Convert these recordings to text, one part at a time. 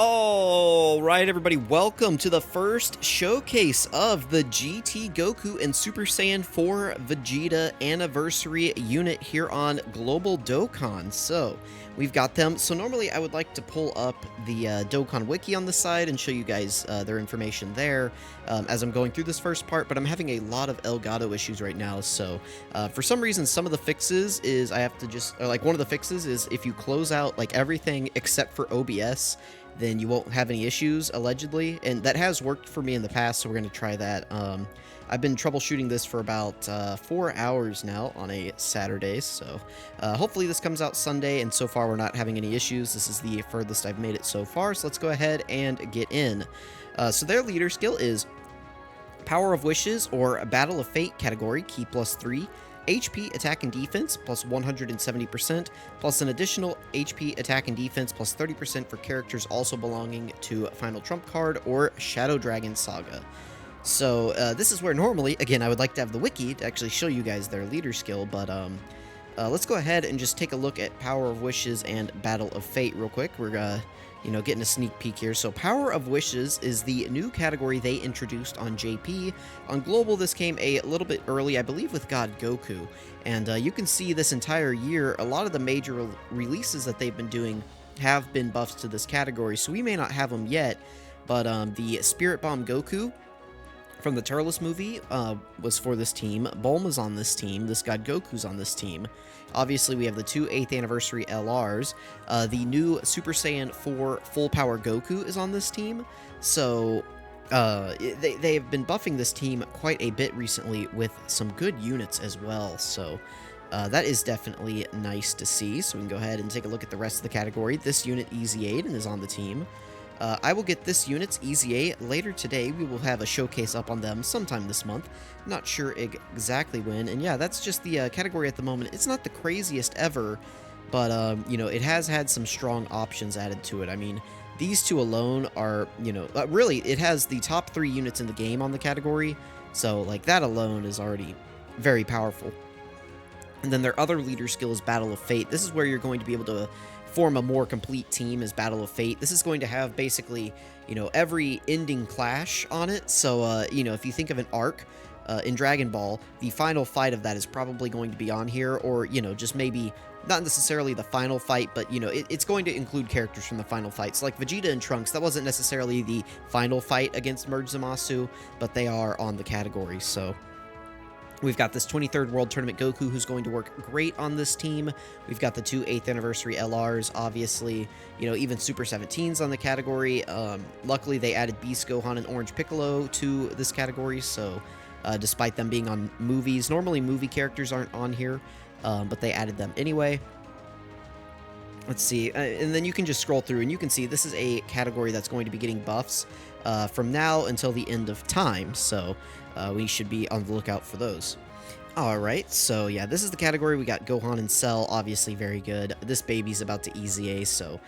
All right, everybody, welcome to the first showcase of the GT Goku and Super Saiyan 4 Vegeta anniversary unit here on Global Dokkan. So, we've got them. So, normally I would like to pull up the Dokkan wiki on the side and show you guys their information there as I'm going through this first part, but I'm having a lot of Elgato issues right now. So, for some reason, some of the fixes is I have to just, one of the fixes is if you close out like everything except for OBS, then you won't have any issues, allegedly, and that has worked for me in the past, so we're going to try that. I've been troubleshooting this for about 4 hours now on a Saturday, so hopefully this comes out Sunday, and so far we're not having any issues. This is the furthest I've made it so far, so let's go ahead and get in. So their leader skill is Power of Wishes or Battle of Fate category, Key +3. HP attack and defense plus 170%, plus an additional HP attack and defense plus 30% for characters also belonging to Final Trump card or Shadow Dragon Saga. So this is where normally, again, I would like to have the wiki to actually show you guys their leader skill, but let's go ahead and just take a look at Power of Wishes and Battle of Fate real quick. We're getting a sneak peek here. So Power of Wishes is the new category they introduced on JP. On Global, this came a little bit early, I believe, with God Goku. And you can see this entire year, a lot of the major releases that they've been doing have been buffs to this category. So we may not have them yet, but the Spirit Bomb Goku from the Turles movie was for this team. Bulma's on this team. This God Goku's on this team. Obviously, we have the two 8th anniversary LRs. The new Super Saiyan 4 Full Power Goku is on this team. So they have been buffing this team quite a bit recently with some good units as well. So that is definitely nice to see. So we can go ahead and take a look at the rest of the category. This unit, Easy Aiden, is on the team. I will get this unit's Easy A later today. We will have a showcase up on them sometime this month. Not sure exactly when. And yeah, that's just the category at the moment. It's not the craziest ever, but it has had some strong options added to it. I mean, these two alone are, really, it has the top 3 units in the game on the category. So, like, that alone is already very powerful. And then their other leader skill is Battle of Fate. This is where you're going to be able to form a more complete team as Battle of Fate. This is going to have basically, every ending clash on it. So, if you think of an arc in Dragon Ball, the final fight of that is probably going to be on here, or, just maybe not necessarily the final fight, but, it's going to include characters from the final fights. Like Vegeta and Trunks, that wasn't necessarily the final fight against Merge Zamasu, but they are on the category, so we've got this 23rd World Tournament Goku who's going to work great on this team. We've got the two 8th anniversary LRs, obviously, even Super 17's on the category. Luckily, they added Beast Gohan and Orange Piccolo to this category, so despite them being on movies, normally movie characters aren't on here, but they added them anyway. Let's see, and then you can just scroll through and you can see this is a category that's going to be getting buffs from now until the end of time, so we should be on the lookout for those. Alright, so yeah, this is the category. We got Gohan and Cell, obviously very good. This baby's about to Easy A, so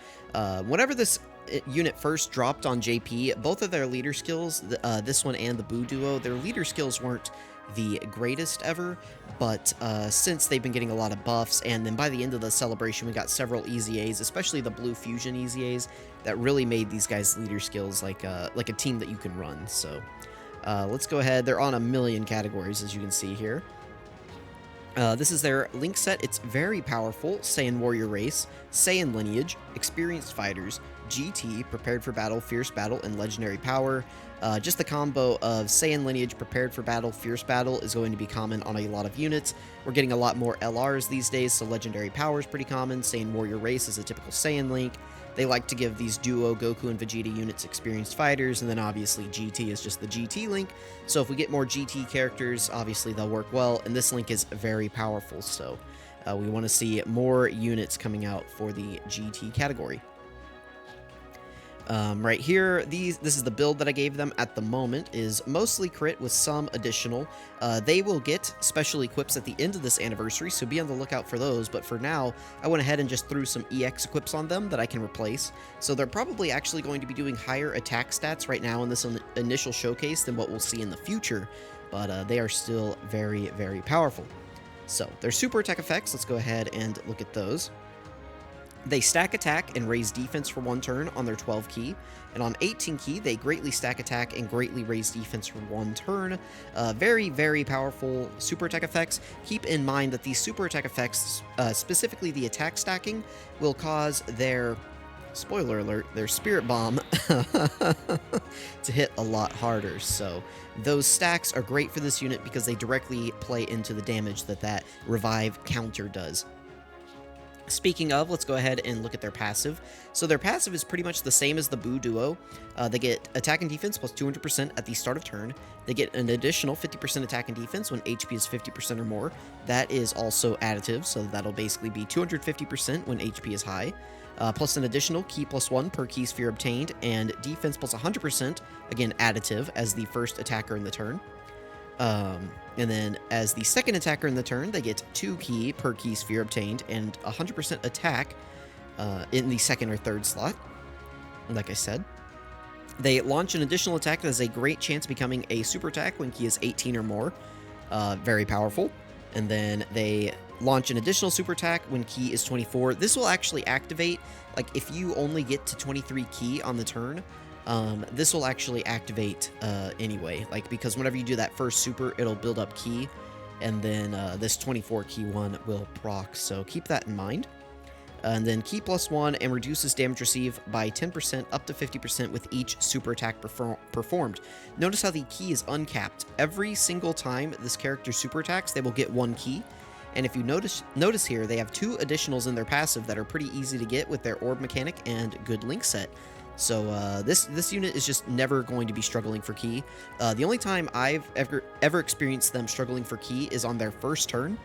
whenever this unit first dropped on JP, both of their leader skills, this one and the Buu Duo, their leader skills weren't the greatest ever, but since they've been getting a lot of buffs, and then by the end of the celebration we got several Easy A's, especially the Blue Fusion Easy A's, that really made these guys' leader skills like a team that you can run. So let's go ahead. They're on a million categories, as you can see here. This is their link set. It's very powerful. Saiyan Warrior Race, Saiyan Lineage, Experienced Fighters, GT, Prepared for Battle, Fierce Battle, and Legendary Power. Just the combo of Saiyan Lineage, Prepared for Battle, Fierce Battle is going to be common on a lot of units. We're getting a lot more LRs these days, so Legendary Power is pretty common. Saiyan Warrior Race is a typical Saiyan link. They like to give these duo Goku and Vegeta units Experienced Fighters, and then obviously GT is just the GT link. So if we get more GT characters, obviously they'll work well, and this link is very powerful, so we want to see more units coming out for the GT category. Right here, this is the build that I gave them at the moment, is mostly crit with some additional. They will get special equips at the end of this anniversary, so be on the lookout for those, but for now, I went ahead and just threw some EX equips on them that I can replace. So they're probably actually going to be doing higher attack stats right now in this initial showcase than what we'll see in the future, but they are still very, very powerful. So, their super attack effects, let's go ahead and look at those. They stack attack and raise defense for 1 turn on their 12 key, and on 18 key, they greatly stack attack and greatly raise defense for 1 turn. Very, very powerful super attack effects. Keep in mind that these super attack effects, specifically the attack stacking, will cause their, spoiler alert, their Spirit Bomb to hit a lot harder. So those stacks are great for this unit because they directly play into the damage that that revive counter does. Speaking of, let's go ahead and look at their passive. So their passive is pretty much the same as the Buu Duo. They get attack and defense plus 200% at the start of turn. They get an additional 50% attack and defense when HP is 50% or more. That is also additive, so that'll basically be 250% when HP is high. Plus an additional key plus 1 per key sphere obtained, and defense plus 100%, again additive, as the first attacker in the turn. And then as the second attacker in the turn, they get 2 key per key sphere obtained and 100% attack in the second or third slot, like I said. They launch an additional attack that has a great chance of becoming a super attack when key is 18 or more. Very powerful. And then they launch an additional super attack when key is 24. This will actually activate, like if you only get to 23 key on the turn, this will actually activate anyway, like because whenever you do that first super, it'll build up key, and then this 24 key one will proc, so keep that in mind. And then key plus 1 and reduces damage received by 10% up to 50% with each super attack performed. Notice how the key is uncapped. Every single time this character super attacks, they will get 1 key. And if you notice here, they have 2 additionals in their passive that are pretty easy to get with their orb mechanic and good link set. So this unit is just never going to be struggling for key. The only time I've ever experienced them struggling for key is on their first turn.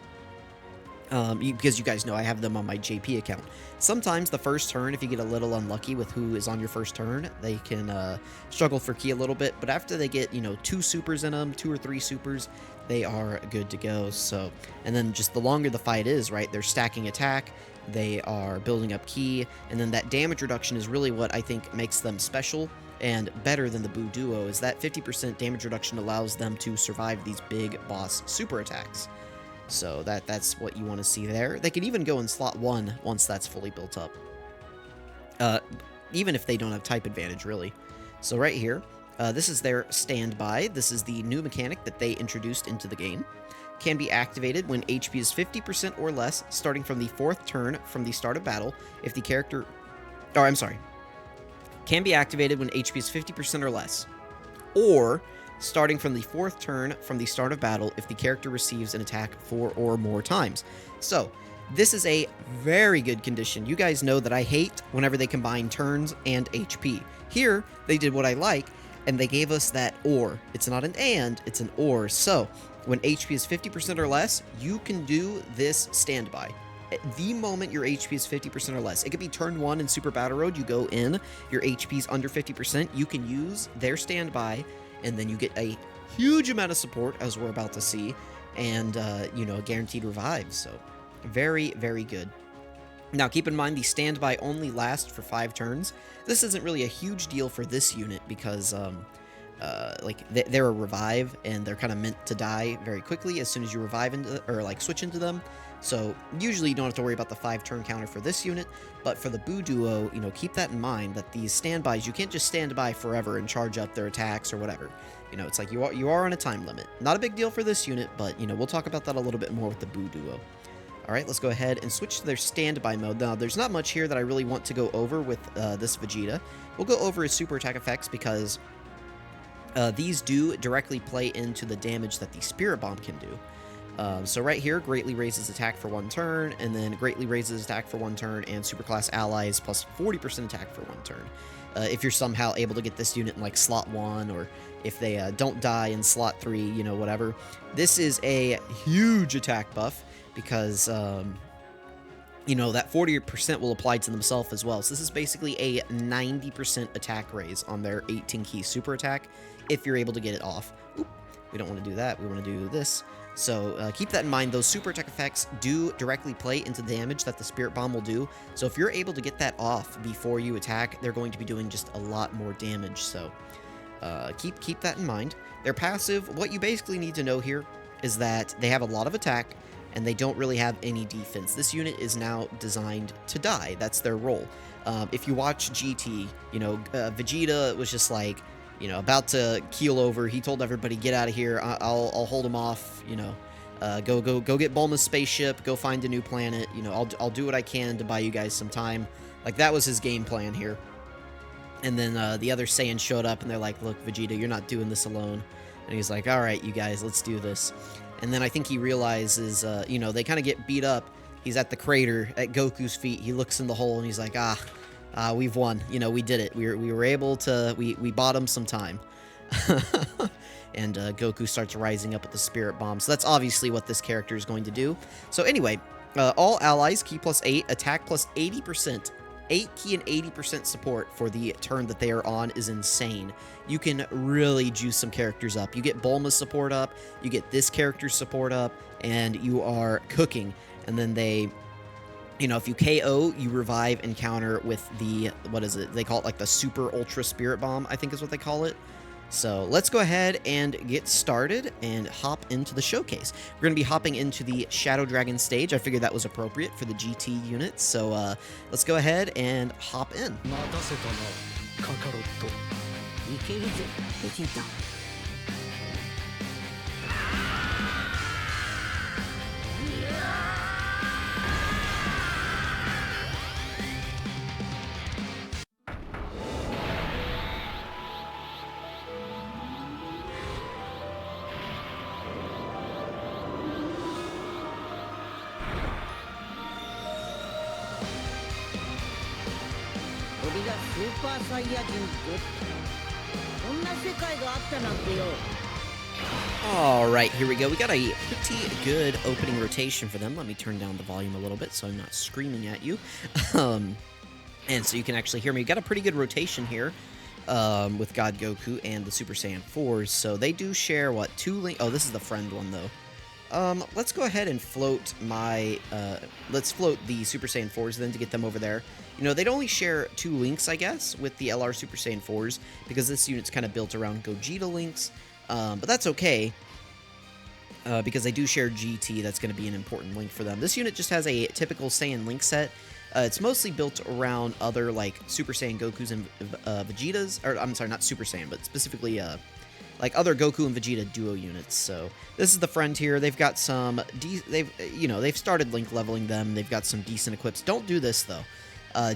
Because you guys know I have them on my JP account. Sometimes the first turn, if you get a little unlucky with who is on your first turn, they can struggle for key a little bit. But after they get, 2 supers in them, 2 or 3 supers, they are good to go. So, and then just the longer the fight is, right, they're stacking attack, they are building up key, and then that damage reduction is really what I think makes them special and better than the Buu Duo, is that 50% damage reduction allows them to survive these big boss super attacks. So that's what you want to see there. They can even go in slot 1 once that's fully built up. Even if they don't have type advantage, really. So right here, this is their standby. This is the new mechanic that they introduced into the game. Can be activated when HP is 50% or less, starting from the 4th turn from the start of battle, if the character... Oh, I'm sorry. Can be activated when HP is 50% or less. Or... starting from the 4th turn from the start of battle if the character receives an attack 4 or more times. So, this is a very good condition. You guys know that I hate whenever they combine turns and HP. Here, they did what I like, and they gave us that or. It's not an and, it's an or. So, when HP is 50% or less, you can do this standby. At the moment your HP is 50% or less, it could be turn 1 in Super Battle Road, you go in, your HP is under 50%, you can use their standby, and then you get a huge amount of support, as we're about to see, and, a guaranteed revive. So, very, very good. Now, keep in mind, the standby only lasts for 5 turns. This isn't really a huge deal for this unit because, they're a revive, and they're kind of meant to die very quickly as soon as you revive into, or, switch into them. So, usually you don't have to worry about the 5-turn counter for this unit, but for the Buu Duo, keep that in mind, that these standbys, you can't just stand by forever and charge up their attacks or whatever. It's like you are on a time limit. Not a big deal for this unit, but, we'll talk about that a little bit more with the Buu Duo. Alright, let's go ahead and switch to their standby mode. Now, there's not much here that I really want to go over with this Vegeta. We'll go over his super attack effects because these do directly play into the damage that the Spirit Bomb can do. So right here, greatly raises attack for 1 turn, and then greatly raises attack for 1 turn, and superclass allies plus 40% attack for 1 turn. If you're somehow able to get this unit in slot 1, or if they don't die in slot 3, whatever. This is a huge attack buff because, that 40% will apply to themselves as well. So this is basically a 90% attack raise on their 18 key super attack if you're able to get it off. Oop, we don't want to do that. We want to do this. So keep that in mind. Those super attack effects do directly play into the damage that the Spirit Bomb will do. So if you're able to get that off before you attack, they're going to be doing just a lot more damage. So keep that in mind. Their passive, what you basically need to know here is that they have a lot of attack, and they don't really have any defense. This unit is now designed to die. That's their role. If you watch GT, you know, Vegeta was just like, you know, about to keel over. He told everybody, get out of here. I'll hold him off, you know. Go get Bulma's spaceship. Go find a new planet. You know, I'll do what I can to buy you guys some time. Like, that was his game plan here. And then the other Saiyans showed up, and they're like, look, Vegeta, you're not doing this alone. And he's like, all right, you guys, let's do this. And then I think he realizes, you know, they kind of get beat up. He's at the crater at Goku's feet. He looks in the hole, and he's like, we've won. You know, we did it. We were able to, we bought him some time. And Goku starts rising up with the Spirit Bomb. So that's obviously what this character is going to do. So anyway, all allies, key +8, attack +80%. 8 key and 80% support for the turn that they are on is insane. You can really juice some characters up. You get Bulma's support up, you get this character's support up, and you are cooking. And then they, you know, if you KO, you revive and counter with the, what is it? They call it like the Super Ultra Spirit Bomb, I think is what they call it. So let's go ahead and get started and hop into the showcase. We're going to be hopping into the Shadow Dragon stage. I figured that was appropriate for the GT units. So let's go ahead and hop in. Alright, here we go. We got a pretty good opening rotation for them. Let me turn down the volume a little bit so I'm not screaming at you. And so you can actually hear me. We got a pretty good rotation here with God Goku and the Super Saiyan 4s. So they do share, what, 2 link... Oh, this is the friend one, though. Let's go ahead and float my... let's float the Super Saiyan 4s then to get them over there. You know, they'd only share 2 links, I guess, with the LR Super Saiyan 4s, because this unit's kind of built around Gogeta links. But that's okay, because they do share GT. That's going to be an important link for them. This unit just has a typical Saiyan link set. It's mostly built around other, like, Super Saiyan Gokus and Vegetas. Or, I'm sorry, not Super Saiyan, but specifically, like, other Goku and Vegeta duo units. So, this is the friend here. They've got some... they've started link leveling them. They've got some decent equips. Don't do this, though.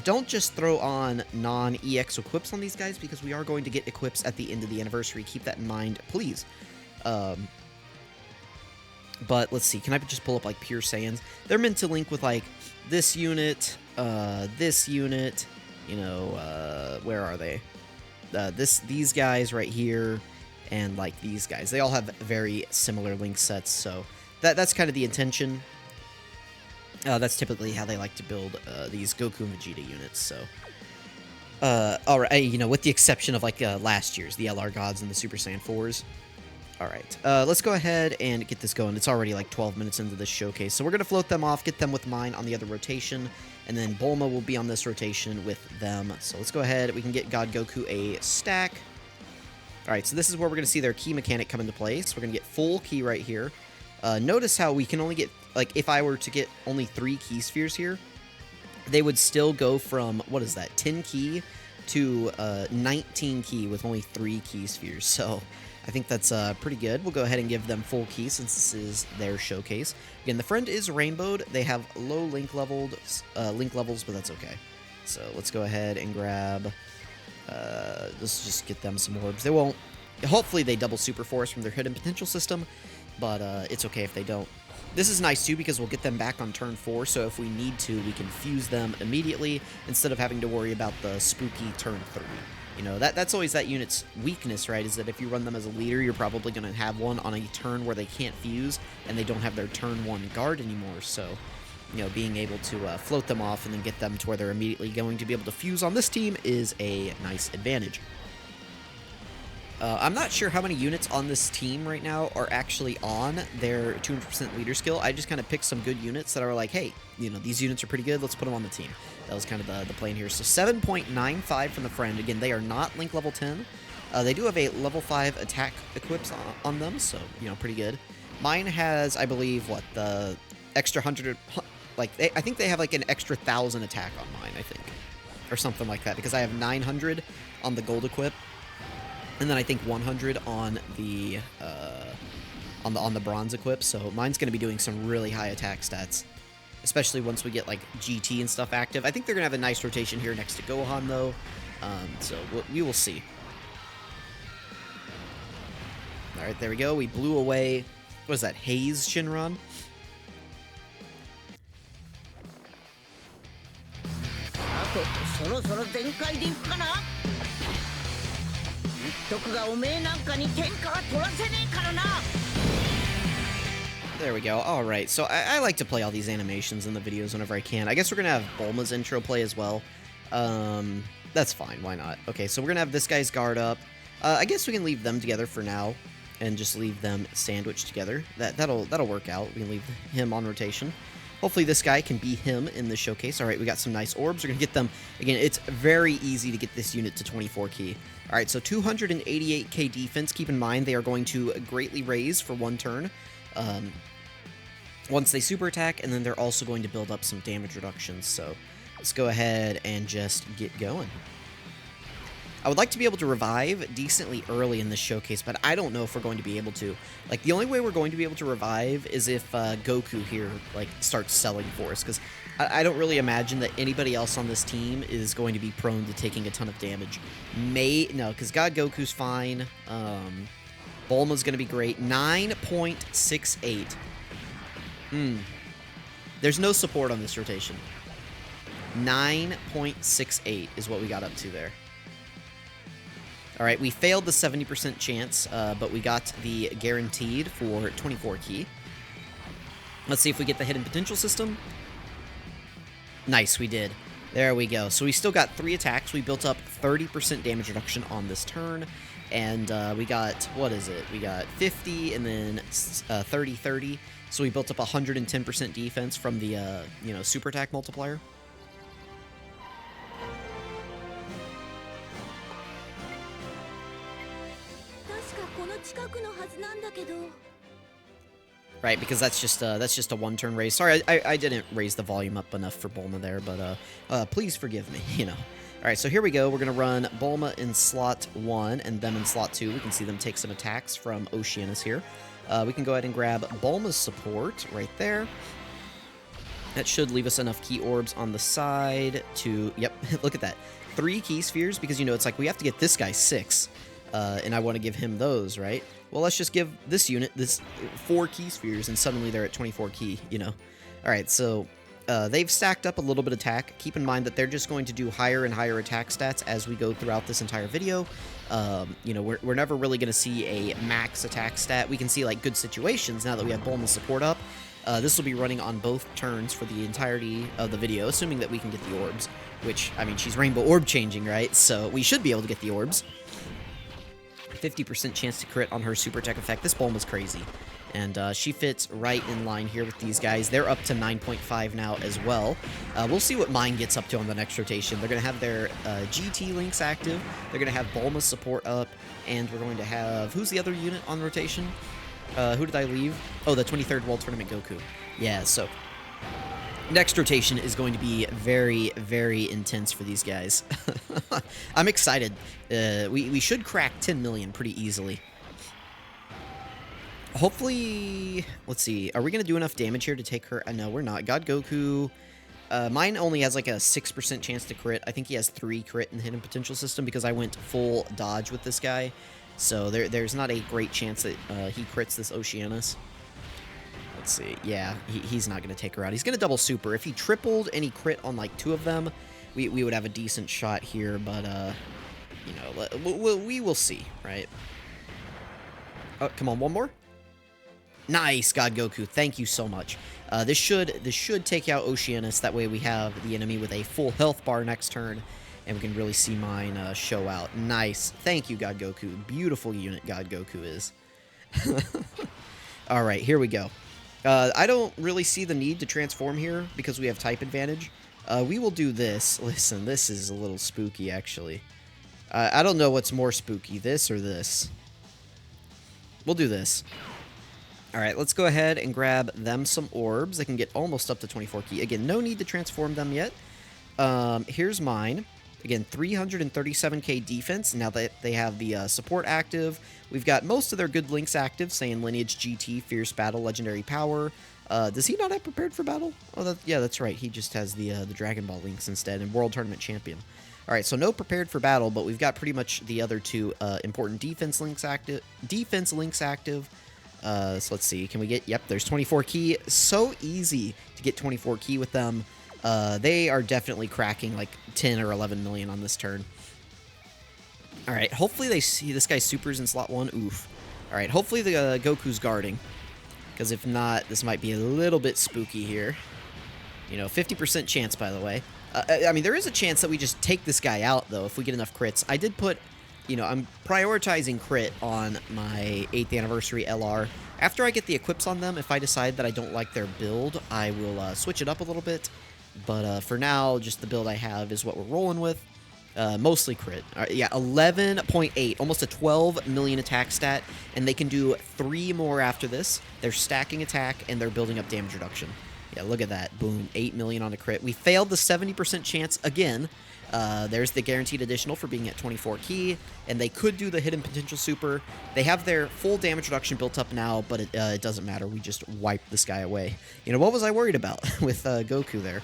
Don't just throw on non-EX equips on these guys, because we are going to get equips at the end of the anniversary. Keep that in mind, please. But let's see. Can I just pull up, like, pure Saiyans? They're meant to link with, like, this unit, you know, where are they? These guys right here, and, like, these guys. They all have very similar link sets, so that's kind of the intention. That's typically how they like to build these Goku and Vegeta units, so... Alright, you know, with the exception of, like, last year's, the LR Gods and the Super Saiyan 4s. Alright, let's go ahead and get this going. It's already, like, 12 minutes into this showcase, so we're going to float them off, get them with mine on the other rotation, and then Bulma will be on this rotation with them. So let's go ahead. We can get God Goku a stack. Alright, so this is where we're going to see their key mechanic come into play. So we're going to get full key right here. Notice how we can only get... Like, if I were to get only 3 key spheres here, they would still go from, what is that, 10 key to 19 key with only 3 key spheres. So I think that's pretty good. We'll go ahead and give them full key since this is their showcase. Again, the friend is rainbowed. They have low link levels, but that's okay. So let's go ahead and grab... let's just get them some orbs. They won't... Hopefully they double Super Force from their hidden potential system, but it's okay if they don't. This is nice, too, because we'll get them back on turn 4, so if we need to, we can fuse them immediately instead of having to worry about the spooky turn 3. You know, that's always that unit's weakness, right, is that if you run them as a leader, you're probably going to have one on a turn where they can't fuse, and they don't have their turn 1 guard anymore, so, you know, being able to float them off and then get them to where they're immediately going to be able to fuse on this team is a nice advantage. I'm not sure how many units on this team right now are actually on their 200% leader skill. I just kind of picked some good units that are like, hey, you know, these units are pretty good. Let's put them on the team. That was kind of the plan here. So 7.95 from the friend. Again, they are not link level 10. They do have a level 5 attack equips on them, so, you know, pretty good. Mine has, I believe, what, the extra 100, like, I think they have, like, an extra 1,000 attack on mine, I think. Or something like that, because I have 900 on the gold equip, and then I think 100 on the, on the bronze equip, so mine's going to be doing some really high attack stats. Especially once we get, like, GT and stuff active. I think they're going to have a nice rotation here next to Gohan, though. So we will see. Alright, there we go. We blew away... What is that? Haze Shinron? There we go. Alright, so I like to play all these animations in the videos whenever I can. I guess we're going to have Bulma's intro play as well. That's fine. Why not? Okay, so we're going to have this guy's guard up. I guess we can leave them together for now and just leave them sandwiched together. That'll work out. We can leave him on rotation. Hopefully this guy can be him in the showcase. Alright, we got some nice orbs. We're going to get them. Again, it's very easy to get this unit to 24 key. Alright, so 288k defense. Keep in mind, they are going to greatly raise for one turn. Once they super attack, and then they're also going to build up some damage reductions, so let's go ahead and just get going. I would like to be able to revive decently early in this showcase, but I don't know if we're going to be able to. Like, the only way we're going to be able to revive is if Goku here, like, starts selling for us, because I don't really imagine that anybody else on this team is going to be prone to taking a ton of damage. No, because God Goku's fine. Bulma's going to be great. 9.68. There's no support on this rotation. 9.68 is what we got up to there. Alright, we failed the 70% chance, but we got the guaranteed for 24 key. Let's see if we get the hidden potential system. Nice, we did. There we go. So we still got 3 attacks. We built up 30% damage reduction on this turn. And we got, what is it? We got 50 and then 30-30. So we built up 110% defense from the, you know, super attack multiplier. Right, because that's just a one-turn raise. Sorry, I didn't raise the volume up enough for Bulma there, but please forgive me, you know. Alright, so here we go. We're going to run Bulma in slot 1 and them in slot 2. We can see them take some attacks from Oceanus here. We can go ahead and grab Bulma's support right there. That should leave us enough key orbs on the side to... Yep, look at that. 3 key spheres, because, you know, it's like we have to get this guy 6. And I want to give him those, right? Well, let's just give this unit this 4 key spheres, and suddenly they're at 24 key, you know. Alright, so... they've stacked up a little bit of attack. Keep in mind that they're just going to do higher and higher attack stats as we go throughout this entire video. You know, we're never really going to see a max attack stat. We can see, like, good situations now that we have Bulma's support up. This will be running on both turns for the entirety of the video, assuming that we can get the orbs. Which, I mean, she's rainbow orb changing, right? So we should be able to get the orbs. 50% chance to crit on her super attack effect. This Bulma's crazy. And she fits right in line here with these guys. They're up to 9.5 now as well. We'll see what mine gets up to on the next rotation. They're going to have their GT links active. They're going to have Bulma's support up. And we're going to have... Who's the other unit on rotation? Who did I leave? Oh, the 23rd World Tournament Goku. Yeah, so... Next rotation is going to be very, very intense for these guys. I'm excited. We should crack 10 million pretty easily. Hopefully, let's see, are we going to do enough damage here to take her? No, we're not. God Goku, mine only has like a 6% chance to crit. I think he has 3 crit in the hidden potential system because I went full dodge with this guy. So there's not a great chance that he crits this Oceanus. Let's see, yeah, he's not going to take her out. He's going to double super. If he tripled and he crit on like 2 of them, we would have a decent shot here, but, you know, we will see, right? Oh, come on, one more. Nice, God Goku. Thank you so much. This should take out Oceanus. That way we have the enemy with a full health bar next turn, and we can really see mine show out. Nice. Thank you, God Goku. Beautiful unit God Goku is. All right, here we go. I don't really see the need to transform here because we have type advantage. We will do this. Listen, this is a little spooky, actually. I don't know what's more spooky, this or this. We'll do this. All right, let's go ahead and grab them some orbs. They can get almost up to 24 ki. Again, no need to transform them yet. Here's mine. Again, 337k defense. Now that they have the support active, we've got most of their good links active, saying Lineage GT, Fierce Battle, Legendary Power. Does he not have Prepared for Battle? Oh, yeah, that's right. He just has the Dragon Ball links instead, and World Tournament Champion. All right, so no Prepared for Battle, but we've got pretty much the other two important defense links active. So let's see. Can we get... Yep, there's 24 ki. So easy to get 24 ki with them. They are definitely cracking like 10 or 11 million on this turn. All right, hopefully they see this guy's supers in slot 1. Oof. All right, hopefully the Goku's guarding. Because if not, this might be a little bit spooky here. You know, 50% chance, by the way. I mean, there is a chance that we just take this guy out, though, if we get enough crits. I did put... You know, I'm prioritizing crit on my 8th anniversary LR. After I get the equips on them, if I decide that I don't like their build, I will switch it up a little bit. But for now, just the build I have is what we're rolling with. Mostly crit. Yeah, 11.8, almost a 12 million attack stat. And they can do 3 more after this. They're stacking attack, and they're building up damage reduction. Yeah, look at that. Boom, 8 million on a crit. We failed the 70% chance again. There's the guaranteed additional for being at 24 ki, and they could do the hidden potential super. They have their full damage reduction built up now, but it doesn't matter. We just wiped this guy away. You know, what was I worried about with Goku there?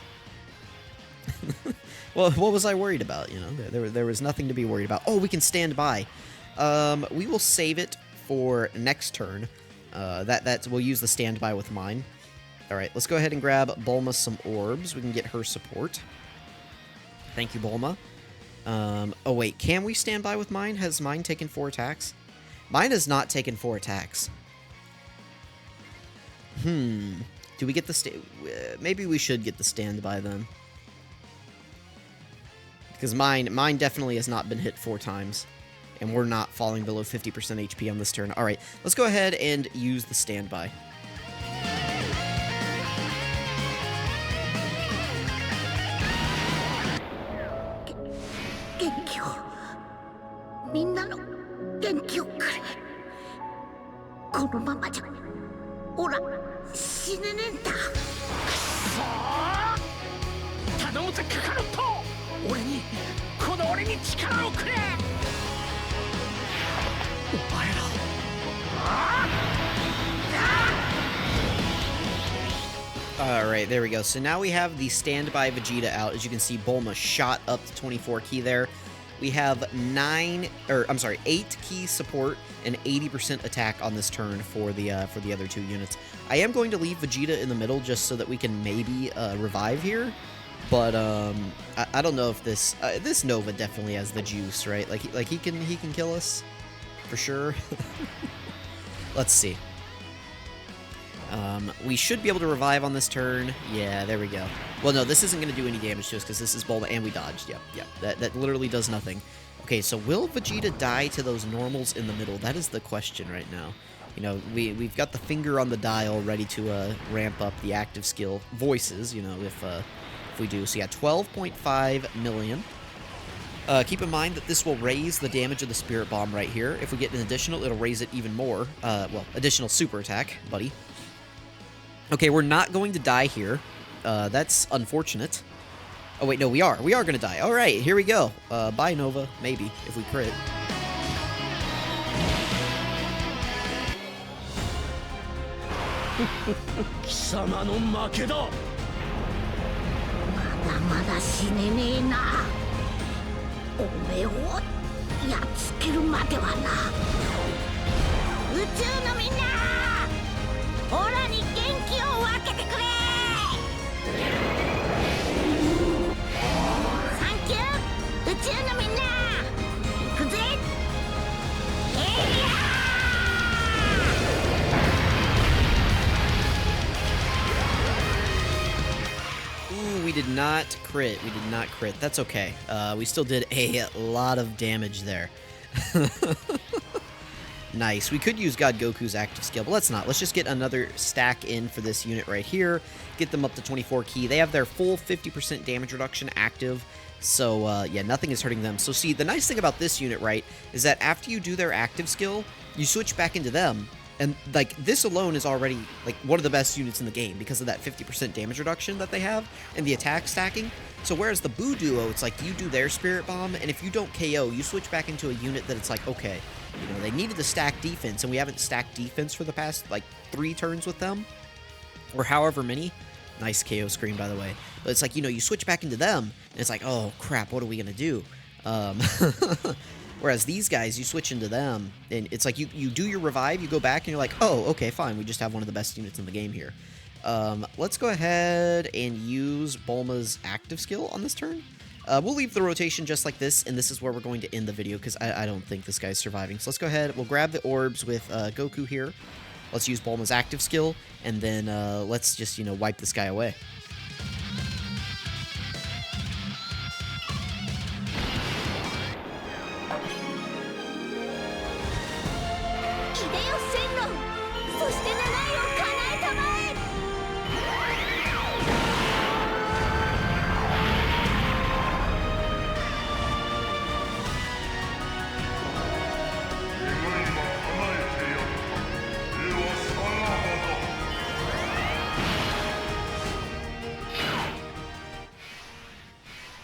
Well, what was I worried about? You know, there was nothing to be worried about. Oh, we can stand by. We will save it for next turn. We'll use the standby with mine. All right, let's go ahead and grab Bulma some orbs. We can get her support. Thank you, Bulma. Oh, wait. Can we stand by with mine? Has mine taken 4 attacks? Mine has not taken 4 attacks. Do we get the... Maybe we should get the standby then. Because mine definitely has not been hit 4 times. And we're not falling below 50% HP on this turn. All right. Let's go ahead and use the standby. Alright, there we go. So now we have the standby Vegeta out. As you can see, Bulma shot up to 24 ki there. We have 8 ki support and 80% attack on this turn for the other 2 units. I am going to leave Vegeta in the middle just so that we can maybe revive here. But I don't know if this Nova definitely has the juice, right? Like he can kill us for sure. Let's see. We should be able to revive on this turn. Yeah, there we go. Well, no, this isn't going to do any damage to us because this is Bulma, and we dodged. Yep. That literally does nothing. Okay, so will Vegeta die to those normals in the middle? That is the question right now. You know, we've got the finger on the dial ready to ramp up the active skill voices, you know, if we do. So yeah, 12.5 million. Keep in mind that this will raise the damage of the Spirit Bomb right here. If we get an additional, it'll raise it even more. Well, additional super attack, buddy. Okay, we're not going to die here. That's unfortunate. Oh, wait, no, we are. We are going to die. All right, here we go. Bye, Nova. Maybe, if we crit. Ooh, we did not crit. We did not crit. That's okay. We still did a lot of damage there. Nice. We could use God Goku's active skill, but let's not. Let's just get another stack in for this unit right here. Get them up to 24 ki. They have their full 50% damage reduction active. So, yeah, nothing is hurting them. So, see, the nice thing about this unit, right, is that after you do their active skill, you switch back into them, And, like, this alone is already, like, one of the best units in the game because of that 50% damage reduction that they have and the attack stacking. So whereas the Boo Duo, it's like you do their Spirit Bomb, and if you don't KO, you switch back into a unit that it's like, okay, you know, they needed to stack defense, and we haven't stacked defense for the past, like, 3 turns with them, or however many. Nice KO screen, by the way. But it's like, you know, you switch back into them, and it's like, oh, crap, what are we going to do? Whereas these guys, you switch into them, and it's like you do your revive, you go back, and you're like, oh, okay, fine, we just have one of the best units in the game here. Let's go ahead and use Bulma's active skill on this turn. We'll leave the rotation just like this, and this is where we're going to end the video, because I don't think this guy's surviving. So let's go ahead, we'll grab the orbs with Goku here. Let's use Bulma's active skill, and then let's just, you know, wipe this guy away.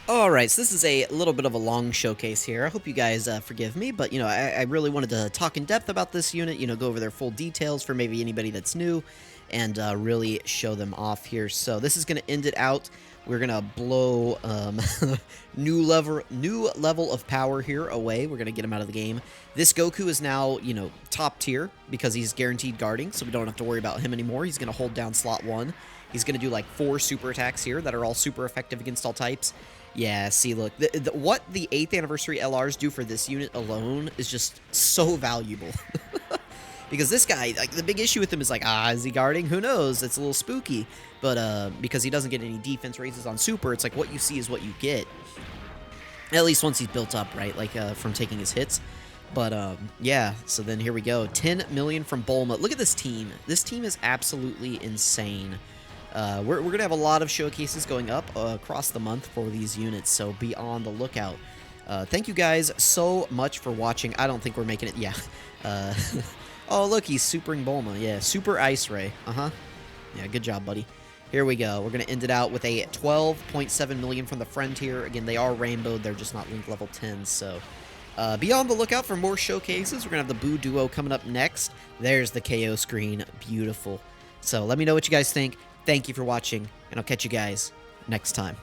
Alright, so this is a little bit of a long showcase here. I hope you guys forgive me, but, you know, I really wanted to talk in depth about this unit, you know, go over their full details for maybe anybody that's new, and really show them off here. So this is going to end it out. We're going to blow new level of power here away. We're going to get him out of the game. This Goku is now, you know, top tier because he's guaranteed guarding, so we don't have to worry about him anymore. He's going to hold down slot 1. He's going to do like 4 super attacks here that are all super effective against all types. Yeah, see, look, what the 8th anniversary LRs do for this unit alone is just so valuable. Because this guy, like, the big issue with him is like, is he guarding? Who knows? It's a little spooky. But because he doesn't get any defense raises on super, it's like what you see is what you get. At least once he's built up, right? Like, from taking his hits. But, yeah, so then here we go. 10 million from Bulma. Look at this team. This team is absolutely insane. We're going to have a lot of showcases going up across the month for these units, so be on the lookout. Thank you guys so much for watching. I don't think we're making it. Yeah. Oh, look, he's supering Bulma. Yeah, super Ice Ray. Yeah, good job, buddy. Here we go. We're going to end it out with a 12.7 million from the Frontier. Again, they are rainbowed. They're just not link level 10, so... be on the lookout for more showcases. We're going to have the Boo Duo coming up next. There's the KO screen. Beautiful. So let me know what you guys think. Thank you for watching, and I'll catch you guys next time.